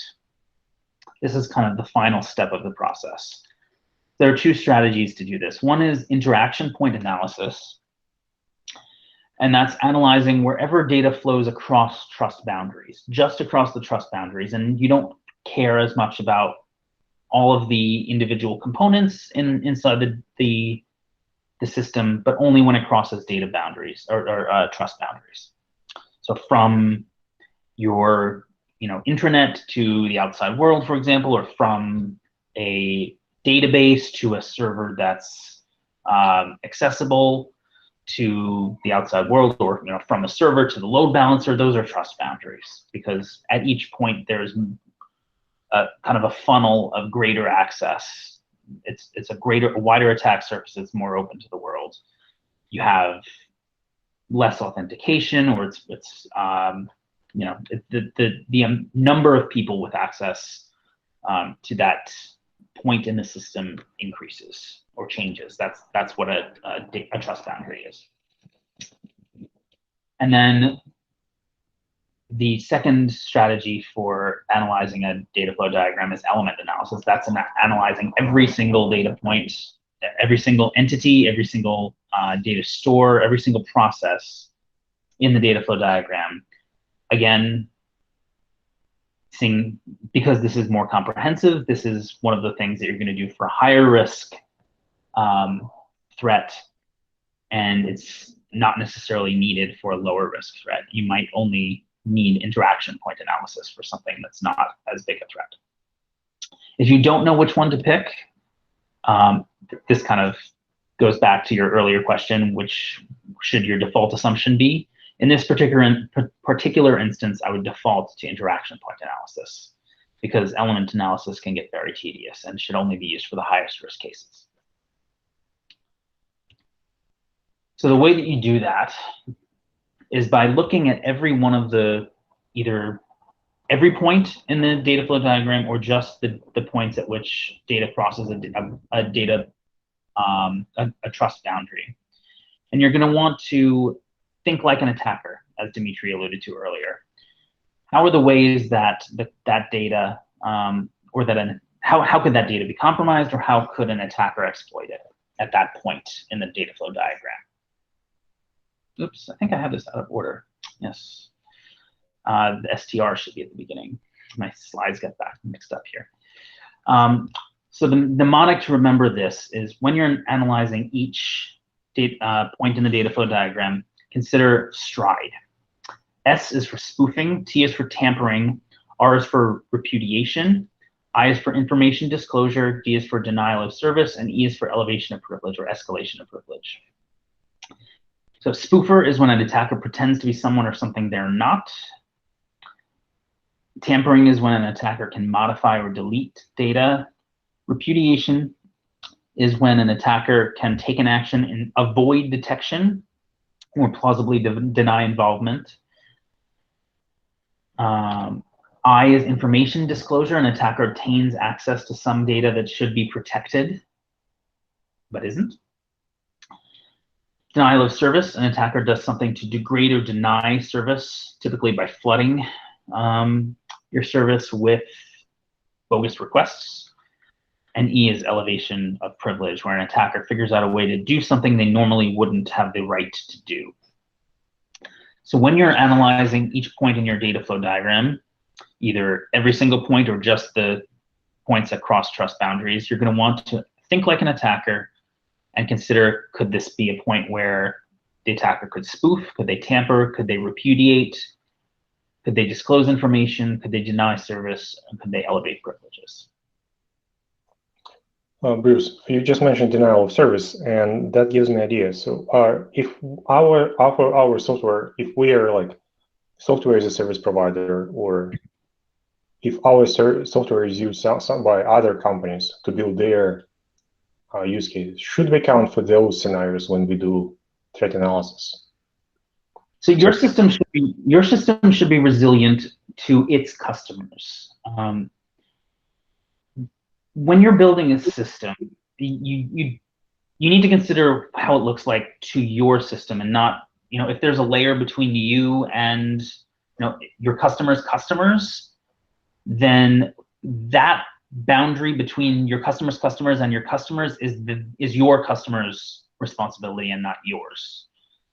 This is kind of the final step of the process. There are two strategies to do this. One is interaction point analysis, and that's analyzing wherever data flows across trust boundaries, just across the trust boundaries, and you don't care as much about all of the individual components inside the system, but only when it crosses data boundaries or trust boundaries. So from your intranet to the outside world, for example, or from a database to a server that's accessible to the outside world, or from a server to the load balancer. Those are trust boundaries, because at each point there's a kind of a funnel of greater access. It's a wider attack surface. It's more open to the world. You have less authentication, or the number of people with access to that point in the system increases or changes. That's what a trust boundary is. And then the second strategy for analyzing a data flow diagram is element analysis. That's analyzing every single data point, every single entity, every single data store, every single process in the data flow diagram. Again, because this is more comprehensive, this is one of the things that you're going to do for a higher risk threat, and it's not necessarily needed for a lower risk threat. You might only need interaction point analysis for something that's not as big a threat. If you don't know which one to pick, this kind of goes back to your earlier question, which should your default assumption be? In this particular instance, I would default to interaction point analysis, because element analysis can get very tedious and should only be used for the highest risk cases. So the way that you do that is by looking at every one of either every point in the data flow diagram, or just the points at which data crosses a trust boundary. And you're going to want to think like an attacker, as Dimitri alluded to earlier. How are the ways that that data, how could that data be compromised, or how could an attacker exploit it at that point in the data flow diagram? Oops, I think I have this out of order. Yes. The STR should be at the beginning. My slides get back mixed up here. So the mnemonic to remember this is, when you're analyzing each point in the data flow diagram, consider stride. S is for spoofing, T is for tampering, R is for repudiation, I is for information disclosure, D is for denial of service, and E is for elevation of privilege or escalation of privilege. So spoofer is when an attacker pretends to be someone or something they're not. Tampering is when an attacker can modify or delete data. Repudiation is when an attacker can take an action and avoid detection or plausibly deny involvement. I is information disclosure. An attacker obtains access to some data that should be protected, but isn't. Denial of service, an attacker does something to degrade or deny service, typically by flooding your service with bogus requests. And E is elevation of privilege, where an attacker figures out a way to do something they normally wouldn't have the right to do. So when you're analyzing each point in your data flow diagram, either every single point or just the points that cross trust boundaries, you're going to want to think like an attacker and consider, could this be a point where the attacker could spoof? Could they tamper? Could they repudiate? Could they disclose information? Could they deny service? And could they elevate privileges? Bruce, you just mentioned denial of service, and that gives me an idea. So if our software, if we are like software as a service provider, or if our software is used by other companies to build their use cases, should we account for those scenarios when we do threat analysis? So your system should be resilient to its customers. When you're building a system, you need to consider how it looks like to your system, and not, if there's a layer between you and your customers' customers, then that boundary between your customers' customers and your customers is your customers' responsibility and not yours.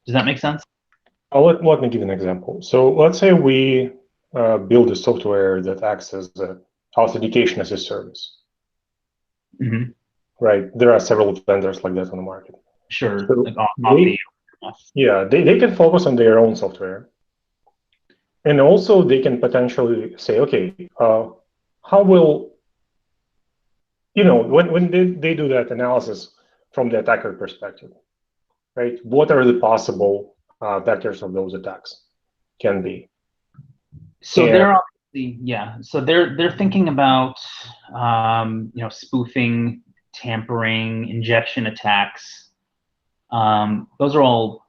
Does that make sense? Let me give an example. So let's say we build a software that acts as authentication as a service. Mm-hmm. Right. There are several vendors like that on the market. Sure. So they can focus on their own software. And also they can potentially say, okay, how will, when they do that analysis from the attacker perspective, right? What are the possible vectors of those attacks can be? So they're obviously, so they're thinking about spoofing, tampering, injection attacks. Those are all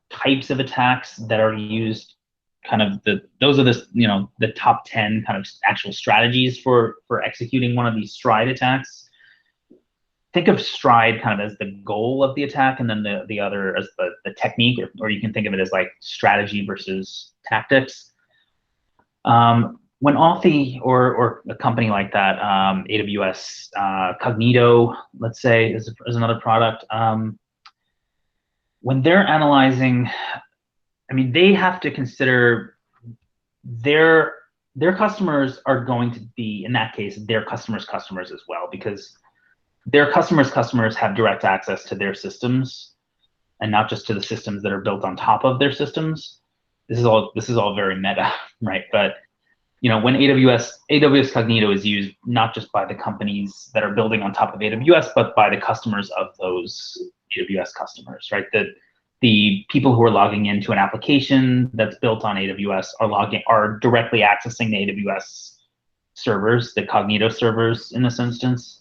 types of attacks that are used. Kind of those are the top 10 kind of actual strategies for executing one of these stride attacks. Think of stride kind of as the goal of the attack, and then the other as the technique, or you can think of it as like strategy versus tactics. When Authy or a company like that, AWS Cognito, let's say, is another product, when they're analyzing, I mean, they have to consider their customers are going to be, in that case, their customers' customers as well, because their customers have direct access to their systems, and not just to the systems that are built on top of their systems. This is all very meta, right? But when AWS Cognito is used not just by the companies that are building on top of AWS, but by the customers of those AWS customers, right? The people who are logging into an application that's built on AWS are directly accessing the AWS servers, the Cognito servers in this instance.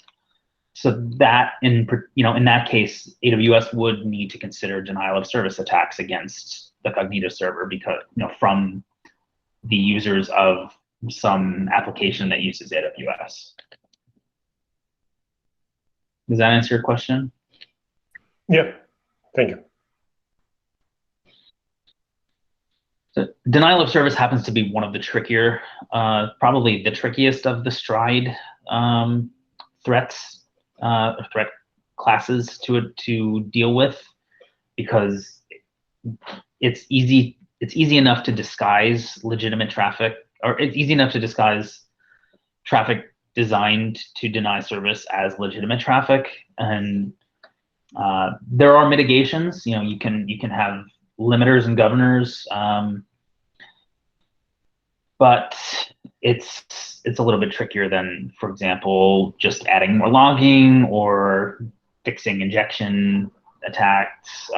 So that in that case, AWS would need to consider denial of service attacks against the Cognito server, because from the users of some application that uses AWS. Does that answer your question? Yeah, thank you. So denial of service happens to be one of the trickier, probably the trickiest of the stride threats, threat classes to deal with, because it's easy enough to disguise legitimate traffic, or it's easy enough to disguise traffic designed to deny service as legitimate traffic. And there are mitigations. You can have limiters and governors, but it's a little bit trickier than, for example, just adding more logging or fixing injection attacks.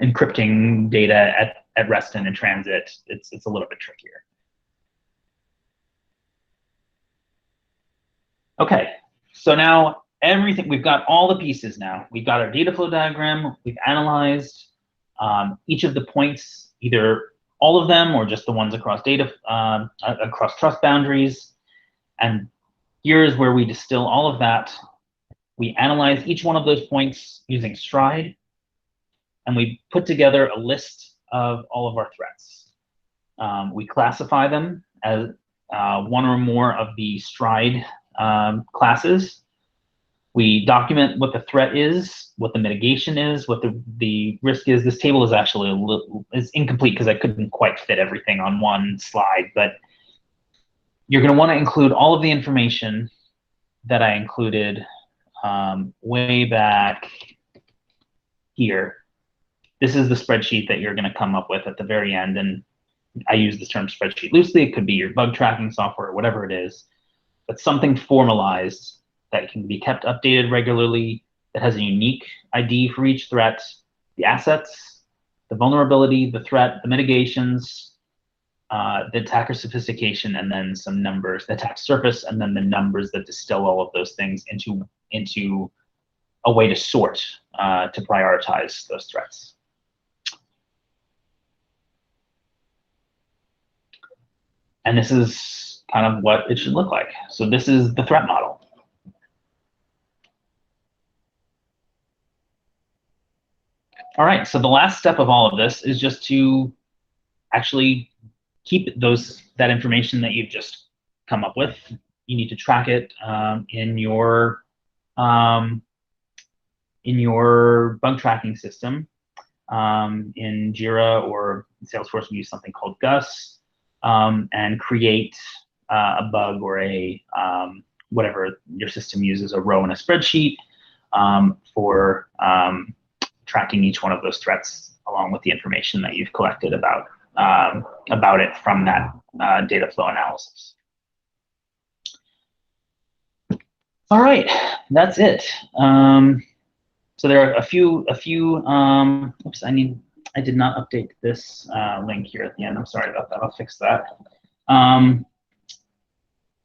Encrypting data at rest and in transit. It's a little bit trickier. Okay, so now we've got all the pieces now. We've got our data flow diagram. We've analyzed each of the points, either all of them or just the ones across across trust boundaries. And here's where we distill all of that. We analyze each one of those points using stride, and we put together a list of all of our threats. We classify them as one or more of the stride classes. We document what the threat is, what the mitigation is, what the risk is. This table is actually is incomplete because I couldn't quite fit everything on one slide, but you're going to want to include all of the information that I included way back here. This is the spreadsheet that you're going to come up with at the very end, and I use this term spreadsheet loosely. It could be your bug tracking software or whatever it is, but something formalized that can be kept updated regularly, that has a unique ID for each threat, the assets, the vulnerability, the threat, the mitigations, the attacker sophistication, and then some numbers, the attack surface, and then the numbers that distill all of those things into a way to sort, to prioritize those threats. And this is kind of what it should look like. So this is the threat model. All right, so the last step of all of this is just to actually keep that information that you've just come up with. You need to track it in your bug tracking system. In Jira or Salesforce, we use something called Gus, and create a bug or a whatever your system uses, a row in a spreadsheet for tracking each one of those threats along with the information that you've collected about it from that data flow analysis. All right, that's it. So there are a few. Oops, I did not update this link here at the end. I'm sorry about that. I'll fix that.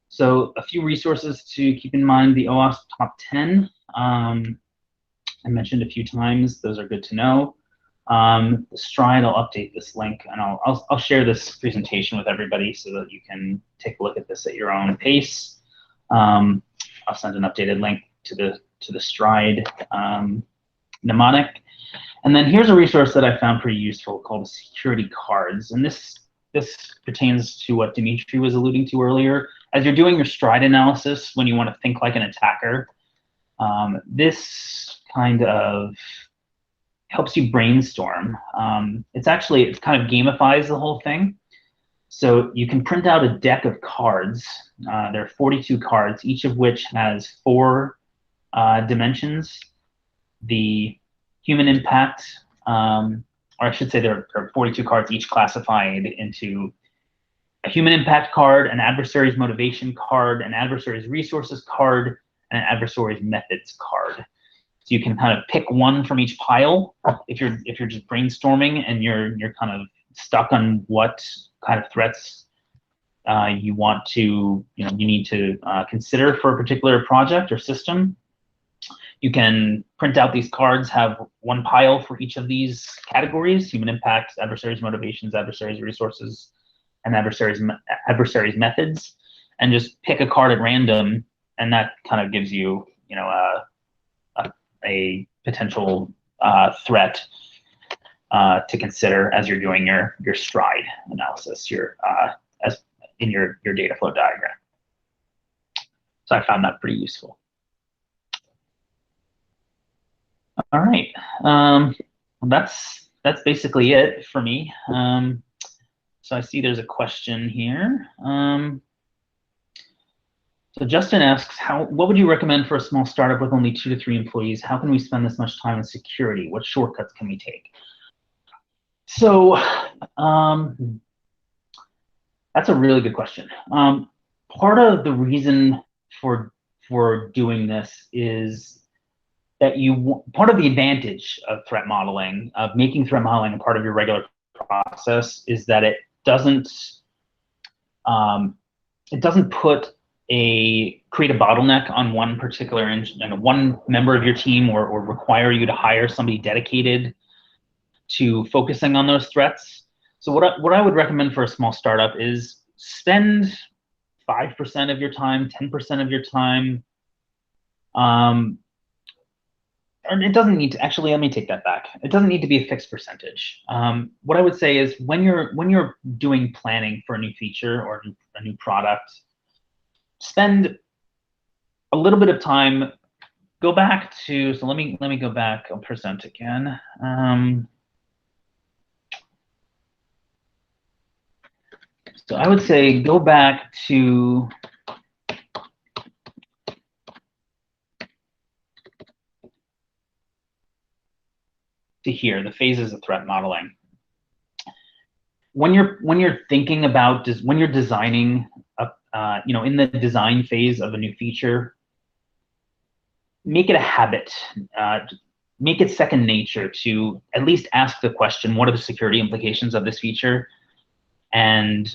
So a few resources to keep in mind. The OWASP top 10. I mentioned a few times. Those are good to know. The Stride, I'll update this link, and I'll share this presentation with everybody so that you can take a look at this at your own pace. I'll send an updated link to the Stride mnemonic. And then here's a resource that I found pretty useful called security cards. And this pertains to what Dimitri was alluding to earlier. As you're doing your Stride analysis, when you want to think like an attacker, this kind of helps you brainstorm. It kind of gamifies the whole thing. So you can print out a deck of cards. There are 42 cards, each of which has 4 dimensions. The human impact, or I should say there are 42 cards, each classified into a human impact card, an adversary's motivation card, an adversary's resources card, and an adversary's methods card. So you can kind of pick one from each pile if you're just brainstorming and you're kind of stuck on what kind of threats you need to consider for a particular project or system. You can print out these cards, have one pile for each of these categories: human impact, adversaries' motivations, adversaries' resources, and adversaries' methods, and just pick a card at random, and that kind of gives you, a potential threat to consider as you're doing your Stride analysis, as in your data flow diagram. So I found that pretty useful. All right, that's basically it for me. So I see there's a question here. So Justin asks, what would you recommend for a small startup with only 2 to 3 employees? How can we spend this much time in security? What shortcuts can we take? So that's a really good question. Part of the reason for doing this is that part of the advantage of threat modeling, of making threat modeling a part of your regular process, is that it doesn't create a bottleneck on one particular one member of your team, or require you to hire somebody dedicated to focusing on those threats. So what I would recommend for a small startup is spend 5% of your time, 10% of your time. And it doesn't need to, actually, let me take that back. It doesn't need to be a fixed percentage. What I would say is when you're doing planning for a new feature or a new product, spend a little bit of time. Go back to, so let me go back. I'll present again. So I would say go back to here, the phases of threat modeling. When you're thinking about when you're designing, in the design phase of a new feature, make it a habit. Make it second nature to at least ask the question, what are the security implications of this feature? And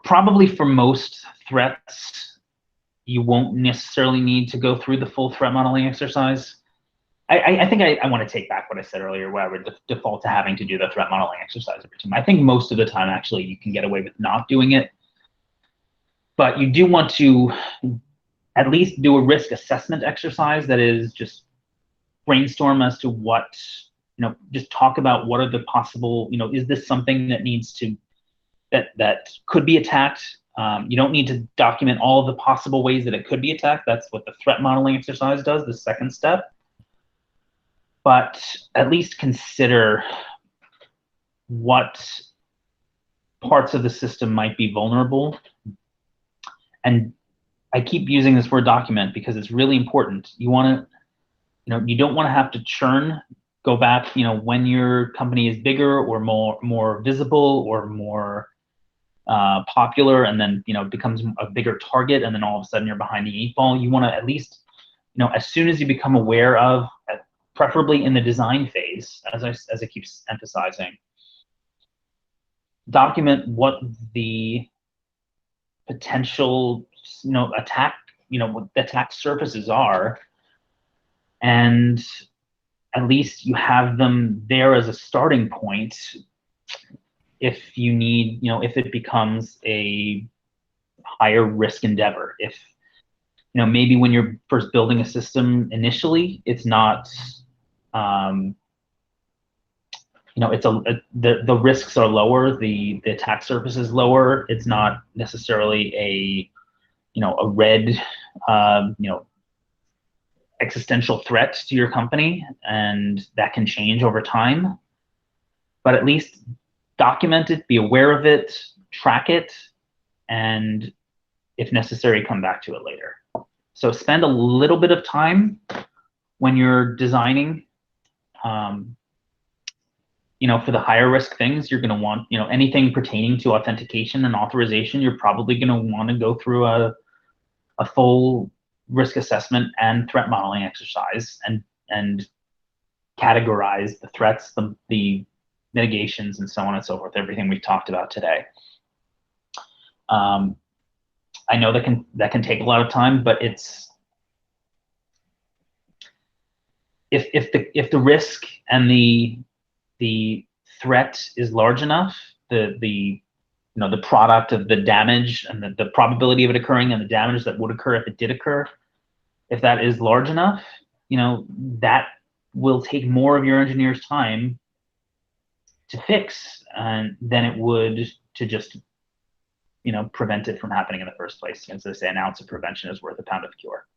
probably for most threats, you won't necessarily need to go through the full threat modeling exercise. I think I want to take back what I said earlier, where I would default to having to do the threat modeling exercise every time. I think most of the time, actually, you can get away with not doing it. But you do want to at least do a risk assessment exercise that is just brainstorm as to what, just talk about what are the possible, is this something that needs to, that could be attacked? You don't need to document all of the possible ways that it could be attacked. That's what the threat modeling exercise does, the second step. But at least consider what parts of the system might be vulnerable. And I keep using this word document because it's really important. You want to, you don't want to have to go back, when your company is bigger or more visible or more popular, and then becomes a bigger target, and then all of a sudden you're behind the 8 ball. You want to at least, as soon as you become aware of, preferably in the design phase, as I keep emphasizing, document what the potential attack attack surfaces are, and at least you have them there as a starting point if you need, if it becomes a higher risk endeavor. If maybe when you're first building a system initially, it's not it's the risks are lower, the attack surface is lower. It's not necessarily a red existential threat to your company, and that can change over time. But at least document it, be aware of it, track it, and if necessary, come back to it later. So spend a little bit of time when you're designing. For the higher risk things, you're going to want, anything pertaining to authentication and authorization, you're probably going to want to go through a full risk assessment and threat modeling exercise and categorize the threats, the mitigations, and so on and so forth, everything we talked about today. I know that can take a lot of time, but it's if the risk and the threat is large enough, the product of the damage and the probability of it occurring and the damage that would occur if it did occur, if that is large enough, that will take more of your engineer's time to fix than it would to just prevent it from happening in the first place. As they say, an ounce of prevention is worth a pound of cure.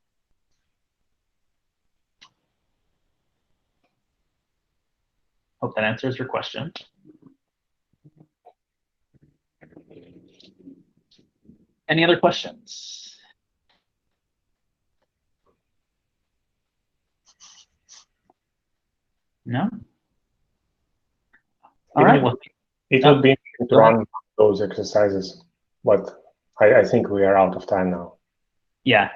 Hope that answers your question. Any other questions? No? All right. Well, it would be interesting to run those exercises, but I think we are out of time now. Yeah.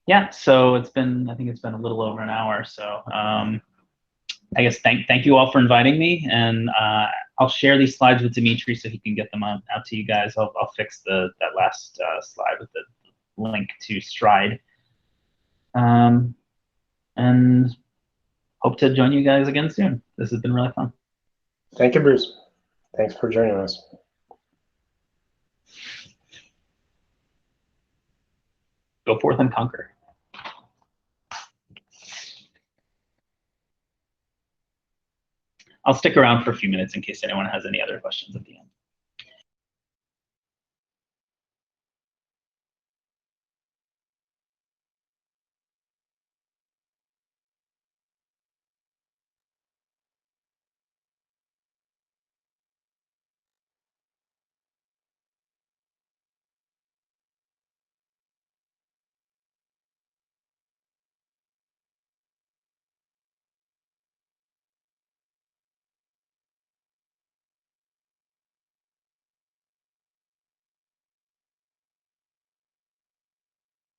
Yeah, so I think it's been a little over an hour. So I guess thank you all for inviting me, and I'll share these slides with Dimitri so he can get them out to you guys. I'll fix that last slide with the link to Stride. And hope to join you guys again soon. This has been really fun. Thank you, Bruce. Thanks for joining us. Go forth and conquer. I'll stick around for a few minutes in case anyone has any other questions at the end.